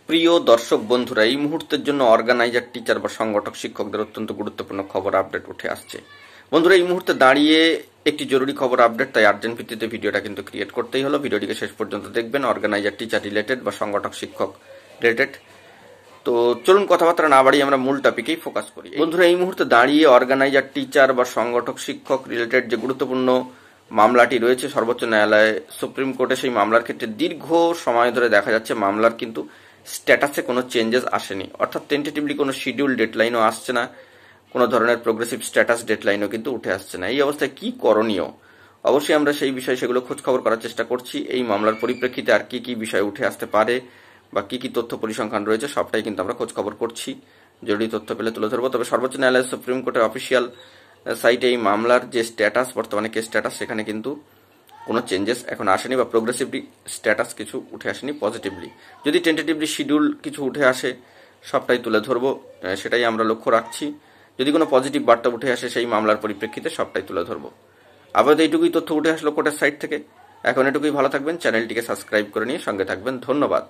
প্রিয় দর্শক বন্ধুরা, এই মুহূর্তের জন্য অর্গানাইজার, টিচার বা সংগঠক শিক্ষকদের অত্যন্ত গুরুত্বপূর্ণ খবর আপডেট উঠে আসছে। বন্ধুরা, এই মুহূর্তে দাঁড়িয়ে একটি জরুরি খবর আপডেট, তাই আর্জেন্ট ভিত্তিতে ভিডিওটা কিন্তু ক্রিয়েট করতেই হলো। ভিডিওটিকে শেষ পর্যন্ত দেখবেন, অর্গানাইজার, টিচার রিলেটেড বা সংগঠক শিক্ষক রিলেটেড। তো চলুন কথাবার্তা না বাড়িয়ে আমরা মূল টপিকেই ফোকাস করি। বন্ধুরা, এই মুহূর্তে দাঁড়িয়ে অর্গানাইজার, টিচার বা সংগঠক শিক্ষক রিলেটেড যে গুরুত্বপূর্ণ মামলাটি রয়েছে সর্বোচ্চ ন্যায়ালয়ে, সুপ্রিম কোর্টে, সেই মামলার ক্ষেত্রে দীর্ঘ সময় ধরে দেখা যাচ্ছে মামলার কিন্তু স্ট্যাটাসে কোনো চেঞ্জেস আসেনি, অর্থাৎ টেন্টেটিভলি কোনো শিডিউল ডেডলাইনও আসছে না, কোনো ধরনের প্রোগ্রেসিভ স্ট্যাটাস ডেডলাইনও কিন্তু উঠে আসছে না। এই অবস্থায় কি করণীয়? অবশ্যই আমরা সেই বিষয়ে সেগুলো খোঁজখবর করার চেষ্টা করছি। এই মামলার পরিপ্রেক্ষিতে আর কি কি বিষয় উঠে আসতে পারে বা কি কি তথ্য পরিসংখ্যান রয়েছে সবটাই কিন্তু আমরা খোঁজখবর করছি। জরুরি তথ্য পেলে তুলে ধরবো। তবে সর্বোচ্চ ন্যায়ালয় সুপ্রিম কোর্টের অফিসিয়াল সাইটে এই মামলার যে স্ট্যাটাস, বর্তমানে কেস স্ট্যাটাস, সেখানে কিন্তু কোনো চেঞ্জেস এখন আসেনি বা প্রোগ্রেসিভলি স্ট্যাটাস কিছু উঠে আসেনি পজিটিভলি। যদি টেন্টেটিভলি শিডিউল কিছু উঠে আসে সবটাই তুলে ধরবো, সেটাই আমরা লক্ষ্য রাখছি। যদি কোনো পজিটিভ বার্তা উঠে আসে সেই মামলার পরিপ্রেক্ষিতে সবটাই তুলে ধরবো। আপাতত এইটুকুই তথ্য উঠে আসলো কোর্টের সাইট থেকে। এখন এটুকুই, ভালো থাকবেন, চ্যানেলটিকে সাবস্ক্রাইব করে নিয়ে সঙ্গে থাকবেন। ধন্যবাদ।